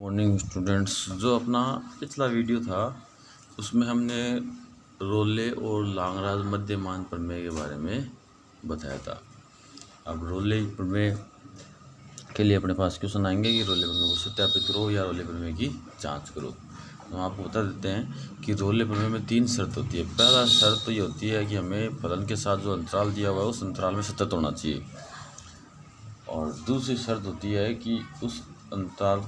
Morning students. जो अपना पिछला वीडियो था उसमें हमने रोले और लांगराज मध्यमान प्रमेय के बारे में बताया था। अब रोले प्रमेय के लिए अपने पास क्वेश्चन आएंगे कि रोले प्रमेय को सत्यापित करो या रोले प्रमेय की जांच करो। तो हम आपको बता देते हैं कि रोले प्रमेय में 3 शर्त होती है। पहला शर्त तो ये होती है कि हमें फलन के साथ जो अंतराल दिया हुआ है उस अंतराल में सतत होना चाहिए, और दूसरी शर्त होती है कि उस अंतराल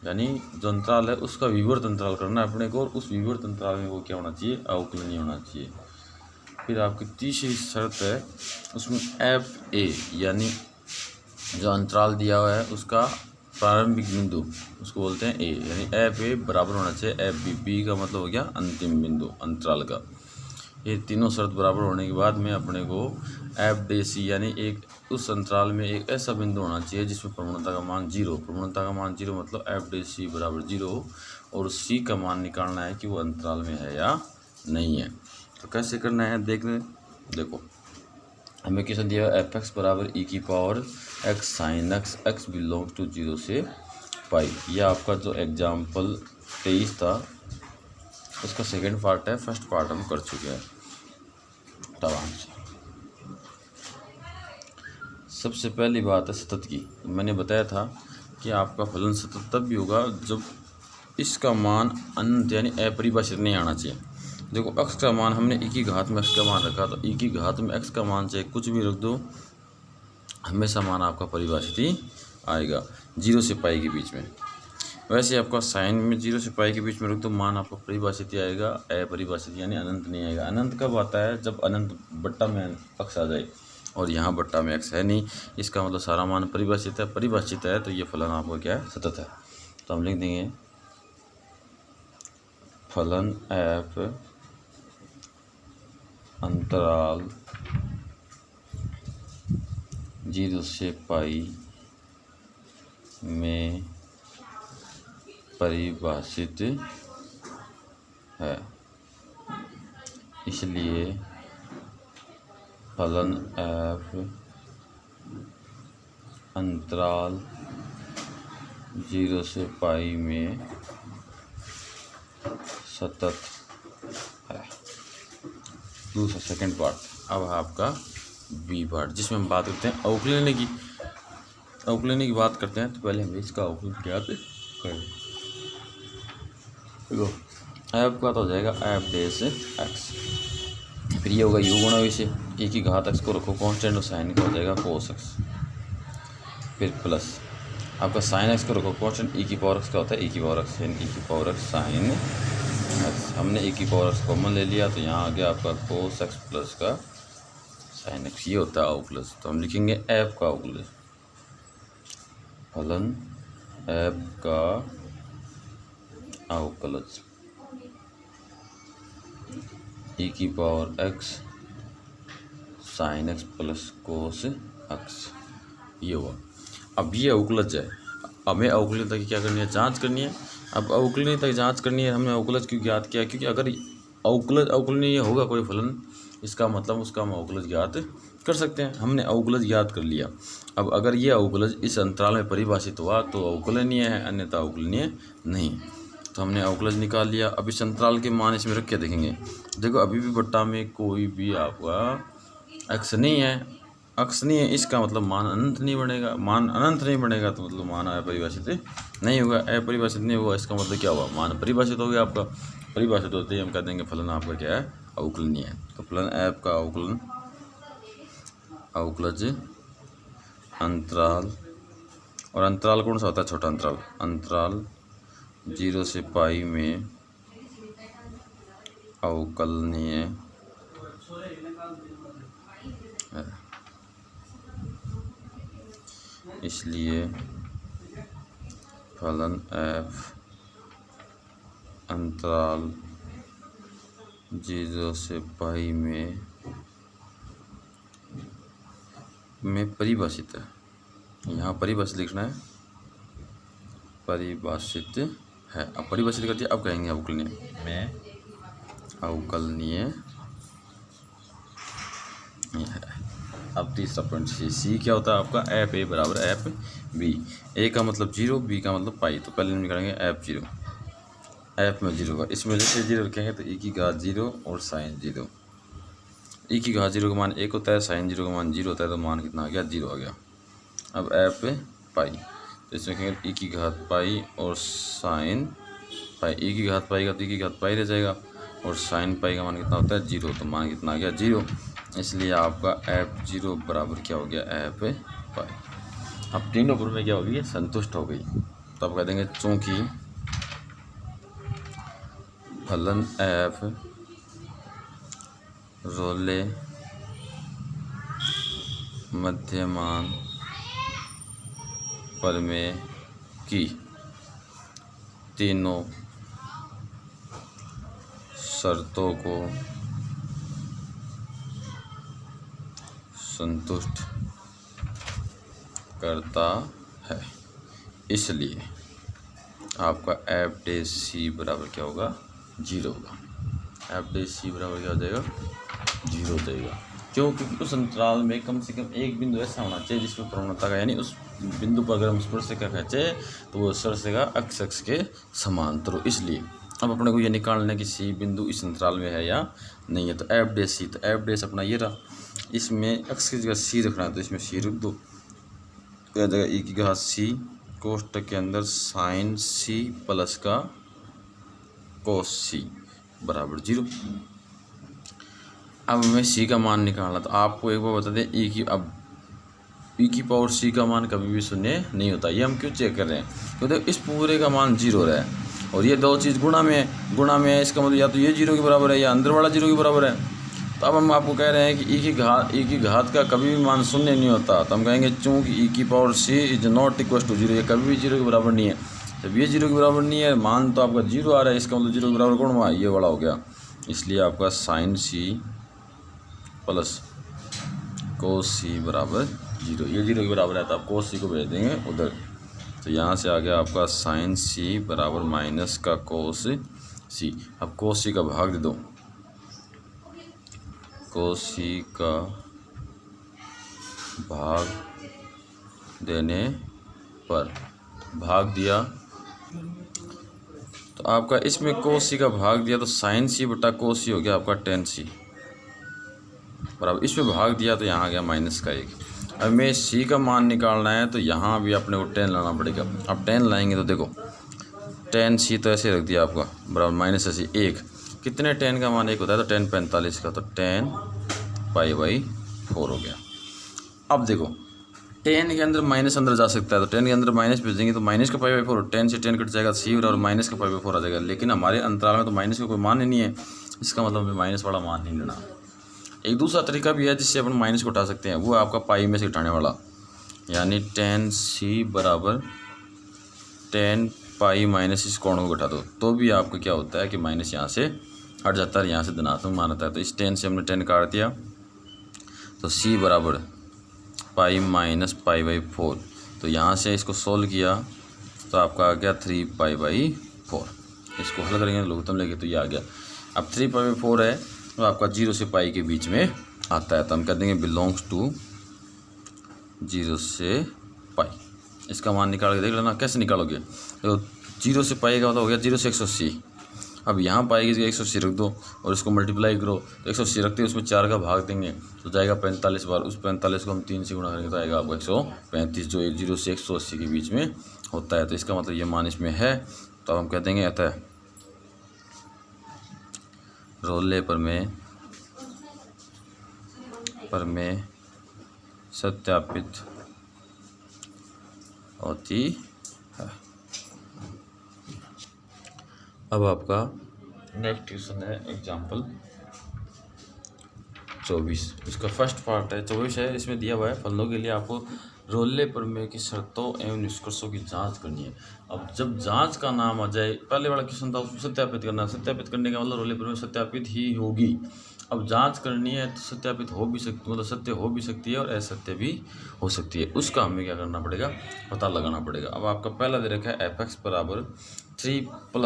यानी जो अंतराल है उसका विवर्त अंतराल करना है अपने को, और उस विवर्त अंतराल में वो क्या होना चाहिए, अवकलनीय होना चाहिए। फिर आपकी तीसरी शर्त है उसमें एफ ए यानी जो अंतराल दिया हुआ है उसका प्रारंभिक बिंदु उसको बोलते हैं ए, यानी एफ ए बराबर होना चाहिए एफ बी। बी का मतलब हो गया अंतिम बिंदु अंतराल का। ये तीनों शर्त बराबर होने के बाद में अपने को एफ डे सी यानी एक उस अंतराल में एक ऐसा बिंदु होना चाहिए जिसमें प्रवणता का मान 0, प्रवणता का मान 0 मतलब एफ डे सी बराबर 0 हो, और सी का मान निकालना है कि वो अंतराल में है या नहीं है। तो कैसे करना है देखो हमें कैसे दिया एफ एक्स बराबर ई की power x sine x, x belongs to 0 से पाई। यह आपका जो एग्जाम्पल 23 था उसका सेकेंड पार्ट है, फर्स्ट पार्ट हम कर चुके हैं। सबसे पहली बात है सतत की। मैंने बताया था कि आपका फलन सतत तब भी होगा जब इसका मान अनंत यानी अपरिभाषित नहीं आना चाहिए। देखो x का मान हमने e की घात में x का मान रखा, तो e की घात में x का मान चाहे कुछ भी रख दो हमेशा मान आपका परिभाषित ही आएगा 0 से पाई के बीच में। वैसे आपका साइन में 0 से पाई के बीच में रख दो मान आपका परिभाषित ही आएगा, अपरिभाषित यानी अनंत नहीं आएगा। अनंत कब आता है, जब अनंत बट्टा में x आ जाए, और यहाँ बट्टा में x है नहीं, इसका मतलब सारा मान परिभाषित है। परिभाषित है तो ये फलन आपका क्या है, सतत है। तो हम लिख देंगे फलन f अंतराल 0 से पाई में परिभाषित है, इसलिए फलन f अंतराल 0 से पाई में सतत है। दूसरा सेकंड पार्ट। अब आपका बी पार्ट जिसमें हम बात करते हैं अवकलनीय की। अवकलनीय की बात करते हैं तो पहले हम इसका अवकलन ज्ञात करें। देखो एफ का तो हो जाएगा एफ डेस एक्स, फिर ये होगा यू गुणा इसे e की घात x को रखो कांस्टेंट, और साइन का हो जाएगा कोस x, फिर प्लस आपका साइन x को रखो कांस्टेंट, e की पावर x का होता है e की पावर x यानी e की पावर x साइन x। हमने e की पावर x कॉमन ले लिया तो यहाँ आ गया आपका कोस x प्लस का साइन x, ये होता है अवकलज। तो हम लिखेंगे f का अवकलज, फलन f का अवकलज e की power x sine x plus cos x, ये हुआ। अब ये अवकलज है, हमें अवकलनीय तक क्या करनी है, जांच करनी है। अब अवकलनीय तक जांच करनी है, हमने अवकलज क्यों ज्ञात किया, क्योंकि अगर अवकलज अवकलनीय होगा कोई फलन, इसका मतलब उसका हम अवकलज ज्ञात कर सकते हैं। हमने अवकलज ज्ञात कर लिया। अब अगर ये अवकलज इस अंतराल में परिभाषित हुआ तो अवकलनीय है, अन्यथा अवकलनीय नहीं। तो हमने अवकलज निकाल लिया। अब इस अंतराल के मान इसमें रख के देखेंगे। देखो अभी भी बट्टा में कोई भी आपका x नहीं है, x नहीं है, इसका मतलब मान अनंत नहीं बनेगा। मान अनंत नहीं बनेगा तो मतलब मान अपरिभाषित नहीं होगा। अपरिभाषित नहीं होगा इसका मतलब क्या हुआ, मान परिभाषित हो गया आपका। परिभाषित होते ही हम कह देंगे फलन आपका क्या है, अवकलनीय है। तो फलन f का अवकलन अवकलज अंतराल, और अंतराल कौन सा होता है, छोटा अंतराल, अंतराल 0 से पाई में अवकलनीय है, इसलिए फलन f अंतराल 0 से पाई में परिभाषित है। यहाँ परिभाषित लिखना है, परिभाषित है। अब परिभाषित कर दिया, अब कहेंगे अवकलनीय में अवकलनीय है। अब तीसरा पॉइंट सी क्या होता है आपका, एफ ए बराबर एफ बी। ए का मतलब 0, बी का मतलब पाई। तो पहले हम निकालेंगे एफ 0, एफ में 0 का, इसमें जैसे 0 रखेंगे तो e की घात 0 और साइन 0। e की घात 0 का मान 1 होता है, साइन 0 का मान 0 होता है, तो मान कितना आ गया, 0 आ गया। अब एफ पाई, तो इसमें कहेंगे e की घात पाई और साइन पाई। e की घात पाई का तो e की घात पाई रह जाएगा, और साइन पाई का मान कितना होता है, 0, तो मान कितना आ गया, 0। इसलिए आपका एफ 0 बराबर क्या हो गया, एफ पाई। अब तीनों प्रमेय क्या हो गई, संतुष्ट हो गई। तो आप कह देंगे चूँकि फलन एफ रोले मध्यमान प्रमेय की तीनों शर्तों को संतुष्ट करता है, इसलिए आपका एफ डैश सी बराबर क्या होगा, 0 होगा। एफ डैश सी बराबर क्या हो जाएगा, 0 हो जाएगा। क्यों? क्योंकि उस अंतराल में कम से कम एक बिंदु ऐसा होना चाहिए जिसमें प्रवणता का, यानी उस बिंदु पर अगर हम स्पर्शिका खींचे तो वो स्पर्शिका अक्ष के समांतर हो। इसलिए अब अपने को ये निकालना है कि सी बिंदु इस अंतराल में है या नहीं है। तो एफ डैश सी, तो एफ डैश अपना ये रहा, इसमें अक्ष की जगह सी रखना है तो इसमें सी रख दो, तो जगह e की घात सी कोष्टक के अंदर साइन सी प्लस का कोस सी बराबर 0। अब हमें सी का मान निकालना, तो आपको एक बार बता दें ई की पावर सी का मान कभी भी शून्य नहीं होता। ये हम क्यों चेक कर रहे हैं, क्योंकि इस पूरे का मान 0 रहा है और ये दो चीज़ गुणा में है, इसका मतलब या तो ये 0 के बराबर है या अंदर वाला 0 के बराबर है। तो अब हम आपको कह रहे हैं कि ई की घात का कभी भी मान शून्य नहीं होता, तो हम कहेंगे चूँकि ई की power C is not equal to 0, ये कभी भी 0 के बराबर नहीं है। जब ये 0 के बराबर नहीं है, मान तो आपका 0 आ रहा है, इसका मतलब 0 के बराबर कौन हुआ, ये वाला हो गया। इसलिए आपका साइन सी प्लस कोस सी बराबर 0, ये 0 के बराबर है, तो आप कोस सी को भेज देंगे उधर। तो यहाँ से आ गया आपका साइन सी बराबर माइनस का कोस सी। अब कोस सी का भाग दे दो, कोस सी का भाग देने पर भाग दिया तो आपका इसमें कोस सी का भाग दिया तो साइन सी बटा कोस सी हो गया आपका टेन सी बराबर, इसमें भाग दिया तो यहाँ आ गया माइनस का 1। अब हमें सी का मान निकालना है तो यहाँ भी अपने को टेन लाना पड़ेगा। अब टेन लाएंगे तो देखो टेन सी तो ऐसे रख दिया आपका बराबर माइनस ऐसे 1, कितने टेन का मान 1 होता है, तो टेन 45 का, तो टेन पाई बाई 4 हो गया। अब देखो टेन के अंदर माइनस अंदर जा सकता है, तो टेन के अंदर माइनस भेजेंगे तो माइनस का पाई बाई 4, टेन से टेन कट जाएगा, सी और माइनस का पाई बाई 4 आ जाएगा। लेकिन हमारे अंतराल में तो माइनस का कोई मान ही नहीं है, इसका मतलब हमें माइनस वाला मान नहीं लेना। एक दूसरा तरीका भी है जिससे अपन माइनस को उठा सकते हैं, वो है आपका पाई में से उठाने वाला, यानी टेन सी बराबर टेन पाई माइनस इस कोण को घटा दो, तो भी आपको क्या होता है कि माइनस यहाँ से हट जाता है, यहाँ से धनात्मक मान आता है। तो इस टेन से हमने टेन काट दिया, तो सी बराबर पाई माइनस पाई बाई 4। तो यहाँ से इसको सोल्व किया तो आपका आ गया 3 पाई बाई 4। इसको हल करेंगे लघुत्तम लेके तो ये आ गया। अब 3 पाई बाई 4 है तो आपका 0 से पाई के बीच में आता है, तो हम कह देंगे बिलोंग्स टू 0 से पाई। इसका मान निकाल के देख लेना, कैसे निकालोगे, तो 0 से पाई का मतलब हो गया 0 से 180। अब यहाँ पाई की जगह 180 रख दो और इसको मल्टीप्लाई करो, तो 180 रखते हैं उसमें 4 का भाग देंगे तो जाएगा 45 बार, उस 45 को हम 3 से गुणा करेंगे तो आएगा आपको 135, जो 0 से 180 के बीच में होता है। तो इसका मतलब ये मान इसमें है, तो अब हम कह देंगे अतः रोले प्रमेय सत्यापित होती है। अब आपका नेक्स्ट क्वेश्चन है एग्जाम्पल 24, इसका फर्स्ट पार्ट है 24 है। इसमें दिया हुआ है फलनों के लिए आपको रोले प्रमेय की शर्तों एवं निष्कर्षों की जांच करनी है। अब जब जांच का नाम आ जाए, पहले वाला क्वेश्चन था उसको सत्यापित करना, सत्यापित करने का मतलब रोले प्रमेय सत्यापित ही होगी। अब जांच करनी है तो सत्यापित हो भी सकती, मतलब सत्य हो भी सकती है और असत्य भी हो सकती है, उसका हमें क्या करना पड़ेगा, पता लगाना पड़ेगा। अब आपका पहला दे रखा है f(x) बराबर 3 +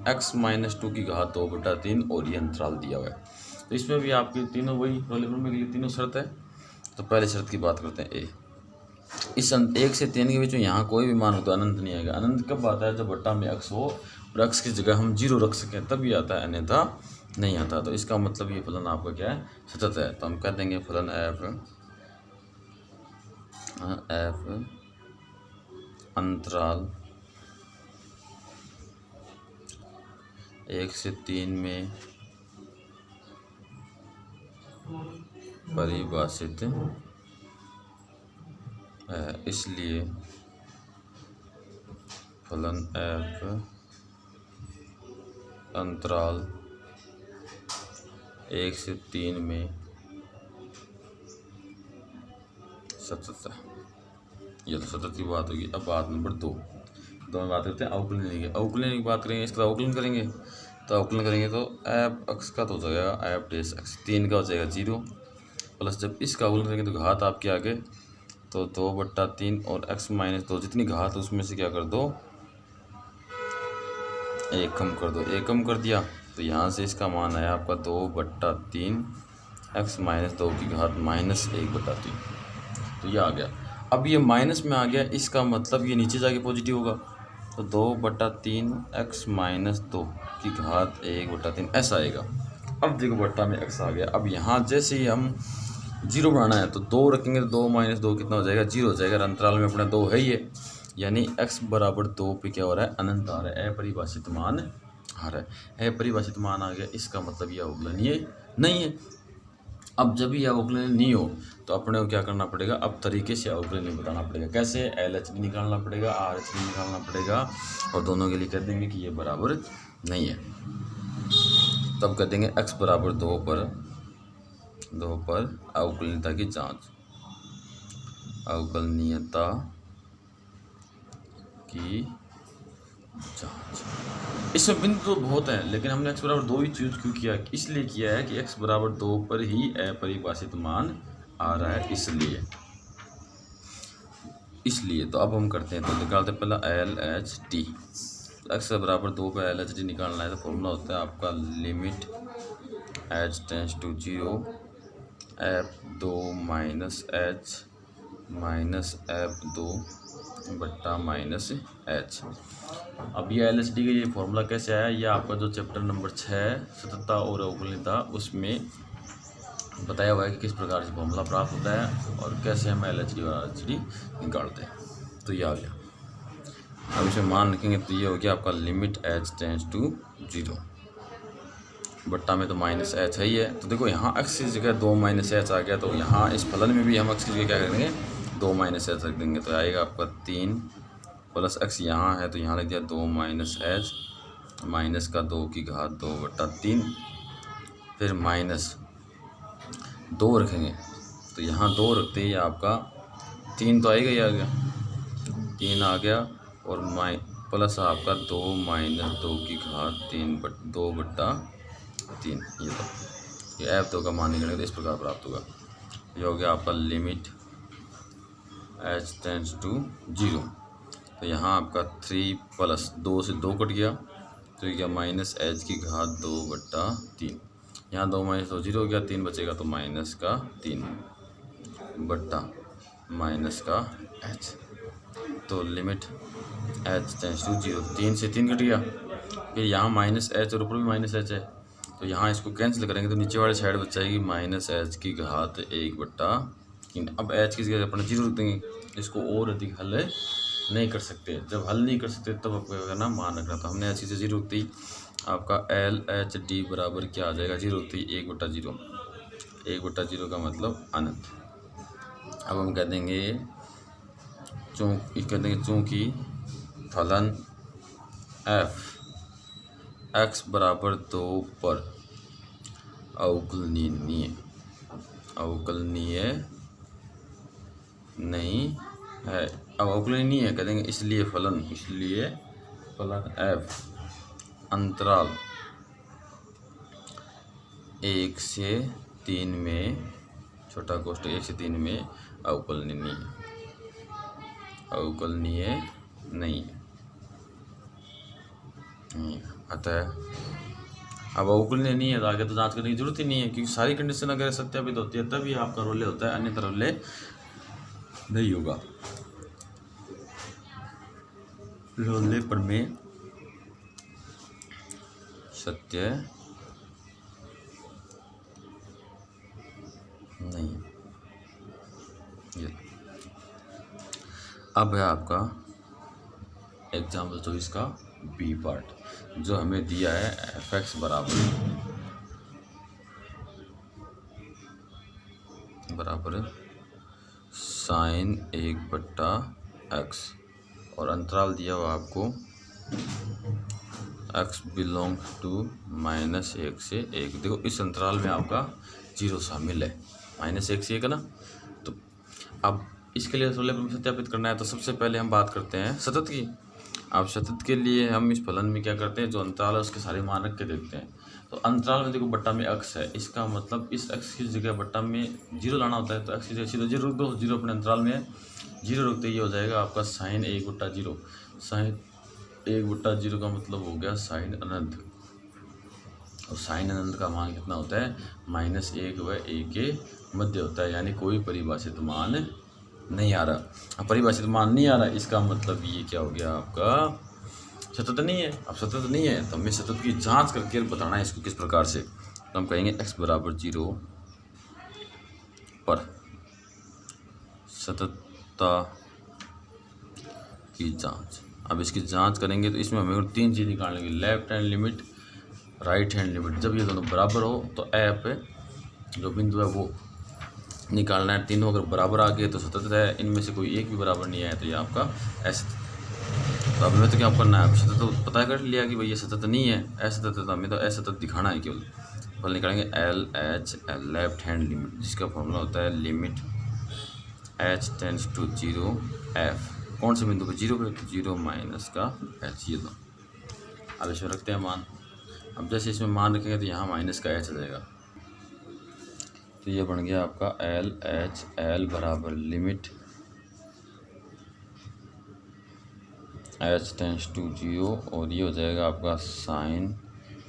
x - 2 की घात 2/3 और ये अंतराल दिया हुआ है। तो इसमें भी आपके तीनों वही रोले प्रमेय के लिए तीनों शर्त है। तो पहले शर्त की बात करते हैं ए। इस 1 से 3 के बीच में यहाँ कोई भी मान हो तो अनंत नहीं आएगा। अनंत कब आता है? जब बट्टा में x हो और x की जगह हम 0 रख सकें तभी आता है, अन्यथा नहीं आता। तो इसका मतलब ये फलन आपका क्या है? सतत है। तो हम कह देंगे फलन f अंतराल 1 से 3 में परिभाषित है, इसलिए फलन f अंतराल 1 से 3 में सतत है। ये तो सतत की बात होगी। अब बात नंबर 2 में बात करते हैं अवकलन की। अवकलन की बात करेंगे, इसका अवकलन करेंगे तो f x का तो हो जाएगा f डैश x, 3 का हो जाएगा 0 प्लस जब इसका अवकलन करेंगे तो घात आपके आगे तो 2/3 और x माइनस 2 जितनी घात उसमें से क्या कर दो? 1 कम कर दो। 1 कम कर दिया तो यहाँ से इसका मान आया आपका 2/3 x माइनस 2 की घात माइनस 1/3। तो ये आ गया। अब ये माइनस में आ गया, इसका मतलब ये नीचे जाके पॉजिटिव होगा। तो 2/3 x माइनस 2 की घात 1/3 ऐसा आएगा। अब देखो बट्टा में x आ गया। अब यहाँ जैसे ही हम 0 बनाना है तो 2 रखेंगे तो 2 माइनस 2 कितना हो जाएगा? 0 हो जाएगा। अंतराल में अपना 2 है ही है, यानी x बराबर 2 पे क्या हो रहा है? अनंत आ रहा है, अपरिभाषित मान आ रहा है। अपरिभाषित मान आ गया, इसका मतलब यह अवकलनीय नहीं है। अब जब यह अवकलनीय नहीं हो तो अपने को क्या करना पड़ेगा? अब तरीके से अवकलनीय बताना पड़ेगा। कैसे? LHD निकालना पड़ेगा, RHD निकालना पड़ेगा और दोनों के लिए कह देंगे कि ये बराबर नहीं है। तब कह देंगे x बराबर 2 पर अवकलनीयता की जांच, अवकलनीयता की जांच। इसमें बिंदु तो बहुत है, लेकिन हमने x बराबर 2 ही चूज क्यों किया? इसलिए किया है कि x बराबर 2 पर ही अपरिभाषित मान आ रहा है, इसलिए तो अब हम करते हैं, तो निकालते हैं पहला LHD। तो x बराबर 2 पर LHD निकालना है तो फॉर्मूला होता है आपका limit h tends to 0 f2 minus h minus f2 बट्टा माइनस h। अब ये LHD का ये फॉर्मूला कैसे आया? ये आपका जो चैप्टर नंबर 6 सततता और अवकलनीयता उसमें बताया हुआ है कि किस प्रकार से फॉर्मूला प्राप्त होता है और कैसे हम LHD और RHD निकालते हैं। तो ये आ गया। अब इसे मान रखेंगे तो ये हो गया आपका लिमिट h टेंस टू 0 बट्टा में तो माइनस h है ही है। तो देखो यहाँ x की जगह 2 माइनस h आ गया, तो यहाँ इस फलन में भी हम x की जगह क्या करेंगे? 2 माइनस h रख देंगे। तो आएगा आपका 3 प्लस x यहाँ है तो यहाँ लग दिया 2 माइनस h माइनस का 2 की घात 2/3, फिर माइनस 2 रखेंगे तो यहाँ 2 रखते ही आपका 3 तो आएगा ही, आ गया 3 आ गया और प्लस आपका 2 माइनस 2 की घात 2/3। ये f2 का मान निकलेगा तो इस प्रकार प्राप्त होगा। ये हो गया आपका लिमिट h टेंस टू 0। तो यहाँ आपका 3 प्लस 2 से 2 कट गया तो ये क्या माइनस h की घात 2/3। यहाँ 2 माइनस 2 0 हो गया, 3 बचेगा तो माइनस का 3 बट्टा माइनस का h। तो लिमिट h टेंस टू 0, 3 से 3 कट गया, फिर यहाँ माइनस h और ऊपर भी माइनस h है तो यहाँ इसको कैंसिल करेंगे तो नीचे वाली साइड बच जाएगी माइनस h की घात 1/3। अब h की जगह अपना 0 रख देंगे। इसको और अधिक हल नहीं कर सकते, जब हल नहीं कर सकते तब आपको करना मान रखना। तो हमने h की जगह 0 रख दी, आपका LHD बराबर क्या आ जाएगा? 0 रख दी 1/0, 1/0 का मतलब अनंत। अब हम कह देंगे चूँकि फलन f x बराबर 2 पर अवकलनीय नहीं है, अब अवकलनीय नहीं है कह देंगे इसलिए फलन f अंतराल 1 से 3 में छोटा कोष्ठक 1 से 3 में अवकलनीय नहीं है। अतः अब अवकलनीय नहीं है तो आगे तो जांच करने की जरूरत ही नहीं है, क्योंकि सारी कंडीशन अगर सत्यापित होती है तभी आपका रोले होता है, अन्यथा रोले नहीं होगा। रोले प्रमेय सत्य नहीं। ये अब है आपका एग्जाम्पल 24 का बी पार्ट, जो हमें दिया है f(x) बराबर साइन 1/x और अंतराल दिया हुआ आपको x बिलोंग्स टू -1 से 1। देखो इस अंतराल में आपका 0 शामिल है, -1 से 1 है ना। तो अब इसके लिए रोले प्रमेय सत्यापित करना है तो सबसे पहले हम बात करते हैं सतत की। अब सतत के लिए हम इस फलन में क्या करते हैं, जो अंतराल है उसके सारे मान रख के देखते हैं। तो अंतराल में देखो बट्टा में अक्स है, इसका मतलब इस अक्स की जगह बट्टा में 0 लाना होता है, तो अक्स की जगह सीधा 0 रख दो। 0 अपने अंतराल में है, 0 रखते ये हो जाएगा आपका साइन 1/0। साइन 1/0 का मतलब हो गया साइन अनंत, और साइन अनंत का मान कितना होता है, -1 व 1 के मध्य होता है, यानी कोई परिभाषित मान नहीं आ रहा। अब परिभाषित मान नहीं आ रहा, इसका मतलब ये क्या हो गया आपका सतत नहीं है। अब सतत नहीं है तो हमें सतत की जांच करके बताना है इसको किस प्रकार से। तो हम कहेंगे x बराबर 0 पर सततता की जांच। अब इसकी जांच करेंगे तो इसमें हमें 3 चीज़ निकालने की, left hand limit, right hand limit. जब ये दोनों बराबर हो तो ऐप जो बिंदु है वो निकालना है। तीनों अगर बराबर आ गए तो सतत है, इनमें से कोई एक भी बराबर नहीं आया तो ये आपका असतत। तो अब हमें तो क्या करना है, सतत तो पता कर लिया कि भाई ये सतत नहीं है, असतत है, तो हमें तो असतत दिखाना है केवल। पहले निकालेंगे LHL लेफ्ट हैंड लिमिट, जिसका फॉर्मूला होता है limit h tends to 0 f। कौन से बिंदु पे, 0 पे, तो 0 माइनस का h। ये दो अब इसमें रखते हैं मान। अब जैसे इसमें मान रखेंगे तो यहाँ माइनस का h आ जाएगा, तो ये बन गया आपका LHL बराबर लिमिट h टेंड्स टू 0, और ये हो जाएगा आपका साइन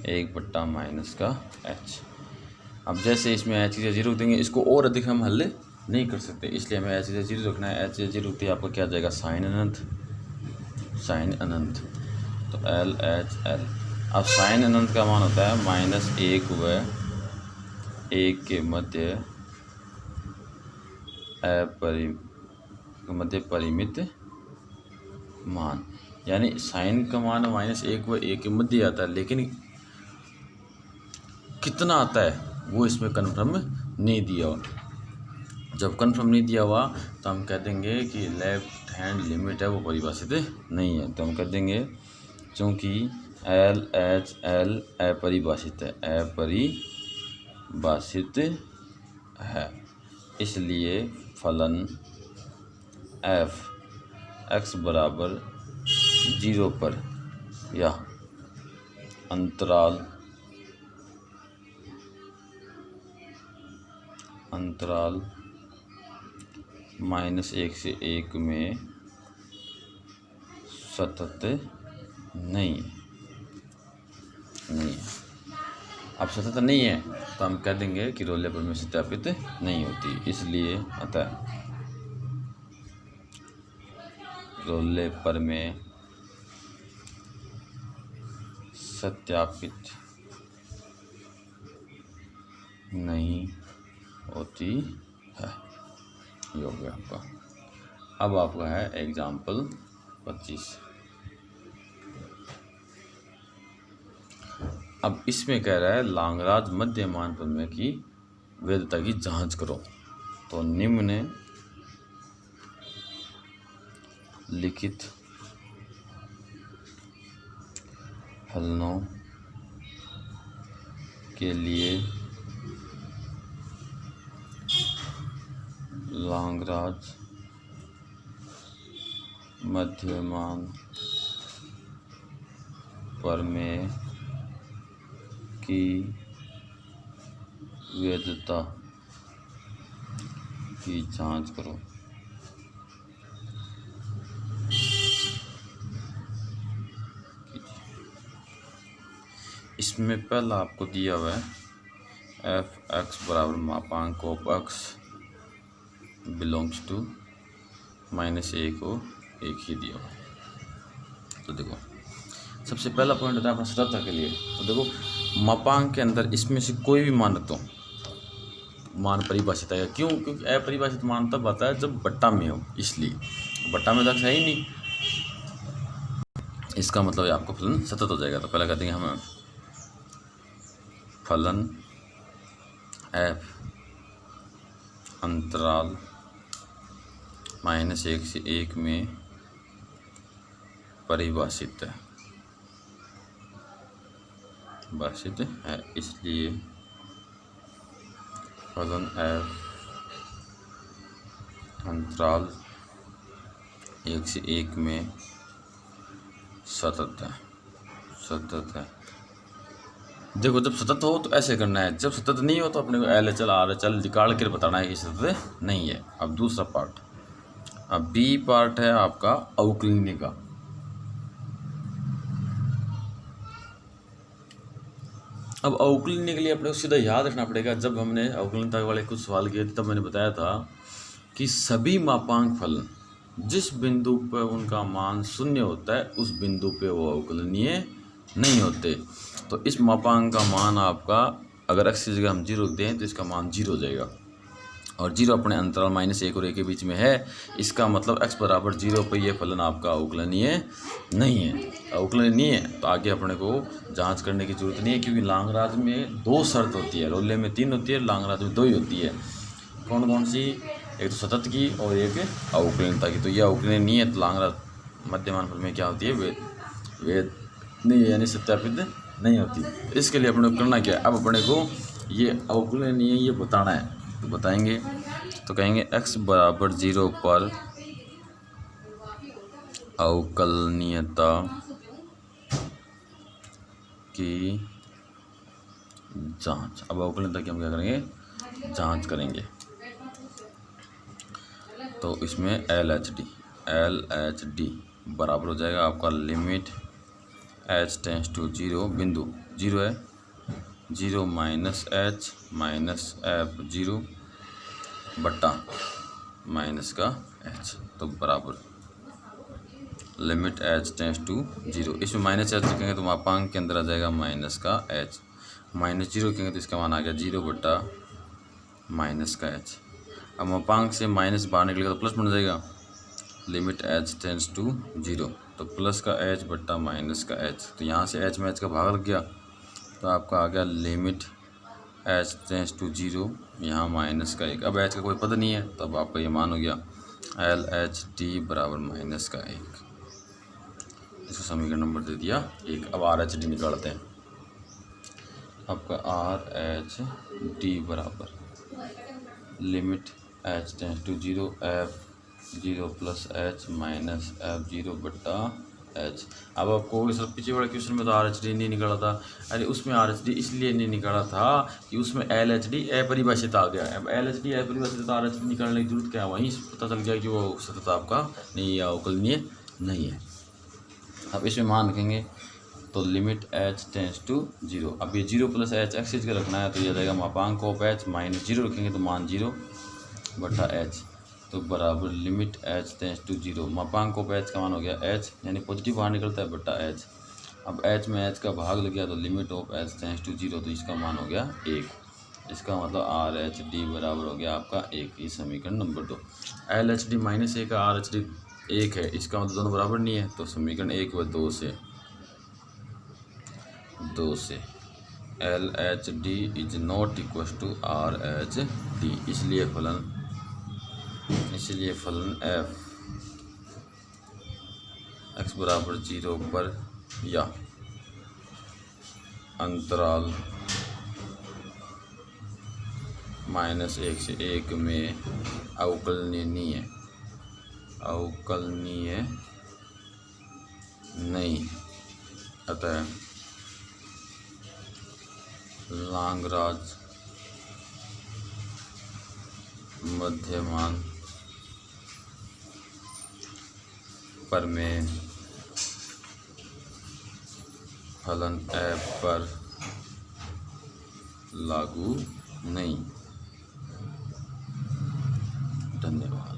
1/-h। अब जैसे इसमें h की 0 देंगे, इसको और अधिक हम हल नहीं कर सकते, इसलिए हमें h की 0 रखना है। h की 0 होती है आपका क्या आ जाएगा, साइन अनंत, साइन अनंत, तो LHL। अब साइन अनंत का मान होता है -1 व 1 के मध्य परिमित मान, यानी साइन का मान -1 व 1 के मध्य आता है, लेकिन कितना आता है वो इसमें कन्फर्म नहीं दिया हुआ। जब कन्फर्म नहीं दिया हुआ तो हम कह देंगे कि लेफ्ट हैंड लिमिट है वो परिभाषित नहीं है। तो हम कह देंगे क्योंकि LHL अपरिभाषित है, अपरिभाषित है, इसलिए फलन f(x) बराबर 0 पर या अंतराल -1 से 1 में सतत नहीं है। अब सतत नहीं है तो हम कह देंगे कि रोले प्रमेय सत्यापित नहीं होती, इसलिए अतः रोले प्रमेय सत्यापित नहीं होती है। ये हो गया आपका। अब आपका है एग्जाम्पल 25। अब इसमें कह रहा है लांगराज मध्यमान प्रमेय की वैधता की जांच करो। तो निम्न लिखित फलनों के लिए लांगराज मध्यमान प्रमेय की वैधता की जांच करो। इसमें पहला आपको दिया हुआ है एफ एक्स बराबर मापांक of x belongs to minus A को एक ही दिया हुआ है। तो देखो सबसे पहला पॉइंट होता है अपना सततता के लिए। तो देखो मापांक के अंदर इसमें से कोई भी मान रखता हूँ, मान परिभाषित आएगा। क्यों? क्योंकि अपरिभाषित मान तब आता है जब बट्टा में हो, इसलिए बट्टा में तक है ही नहीं, इसका मतलब है आपको फलन सतत हो जाएगा। तो पहले कहते हैं हमें फलन एफ अंतराल -1 से 1 में परिभाषित है, इसलिए फलन एफ अंतराल 1 से 1 में सतत है। देखो जब सतत हो तो ऐसे करना है, जब सतत नहीं हो तो अपने को LHL RHL निकाल कर बताना है कि सतत नहीं है। अब दूसरा पार्ट, अब बी पार्ट है आपका अवकलनीय का। अब अवकलनीय के लिए अपने को सीधा याद रखना पड़ेगा। जब हमने अवकलनीयता वाले कुछ सवाल किए थे तब मैंने बताया था कि सभी मापांक फलन जिस बिंदु पर उनका मान 0 होता है उस बिंदु पे वो अवकलनीय नहीं होते। तो इस मापांक का मान आपका अगर x की जगह हम 0 दें तो इसका मान 0 हो जाएगा, और 0 अपने अंतराल -1 और 1 के बीच में है। इसका मतलब x बराबर 0 पर यह फलन आपका अवकलनीय नहीं है। अवकलनीय है तो आगे अपने को जांच करने की जरूरत नहीं है, क्योंकि लांगराज में 2 शर्त होती है, रोले में 3 होती है, लांगराज में 2 ही होती है। कौन कौन सी? एक तो सतत की और एक अवकलनीयता की। तो यह अवकलनीय नहीं है तो लांगराज मध्यमान फल में क्या होती है? वेद नहीं, यानी सत्यापित नहीं होती। इसके लिए अपने को करना क्या है? अब अपने को ये अवकलनीय नहीं है ये बताना है। तो बताएंगे तो कहेंगे x बराबर 0 पर अवकलनीयता की जांच। अब अवकलनीयता की हम क्या करेंगे? जांच करेंगे। तो इसमें LHD बराबर हो जाएगा आपका लिमिट h टेंस टू 0, बिंदु 0 है, 0 -h -f 0 बट्टा माइनस का h, तो बराबर लिमिट h टेंस टू 0। इसमें -h लिखेंगे तो मापांक के अंदर आ जाएगा माइनस का h, -0 कहेंगे तो इसका मान आ गया 0 बट्टा माइनस का h। अब मापांक से माइनस बाहर निकलेगा तो प्लस बन जाएगा, लिमिट h टेंस टू 0, तो प्लस का h बट्टा माइनस का h। तो यहाँ से h में h का भाग लग गया तो आपका आ गया लिमिट h टेंस टू 0, यहाँ माइनस का 1। अब h का कोई पद नहीं है तो अब आपका ये मान हो गया LHD बराबर माइनस का 1। इसको समीकरण नंबर दे दिया 1। अब RHD निकालते हैं। आपका RHD बराबर limit h tends to 0 f 0 plus h minus f 0 बट्टा h। अब आपको सर पीछे वाले क्वेश्चन में तो RHD नहीं निकाला था। अरे उसमें RHD इसलिए नहीं निकाला था कि उसमें LHD अपरिभाषित आ गया। अब LHD अपरिभाषित तो RHD निकालने की जरूरत क्या है? वहीं पता चल गया कि वो सतत आपका नहीं है, अवकलनीय नहीं है। अब इसमें मान रखेंगे तो लिमिट h टेंस टू 0। अब ये 0 प्लस h एक्सिस का रखना है तो ये जाएगा मापांक ऑफ h -0 रखेंगे तो मान 0 बट्टा h, तो बराबर लिमिट h टेंस टू 0। मापांक ऑफ h का मान हो गया h, यानी पॉजिटिव बाहर निकलता है बट्टा h। अब h में h का भाग लग गया तो limit of h tends to 0, तो इसका मान हो गया 1। इसका मतलब RHD बराबर हो गया आपका 1। ये समीकरण नंबर 2। LHD -1 का RHD 1 है, इसका मतलब दोनों बराबर नहीं है, तो समीकरण 1 व 2 से LHD is not equal to RHD। इसलिए फलन f x बराबर 0 पर या अंतराल -1 से 1 में अवकलनीय नहीं, अतः लांगराज मध्यमान प्रमेय फलन f पर लागू नहीं। धन्यवाद।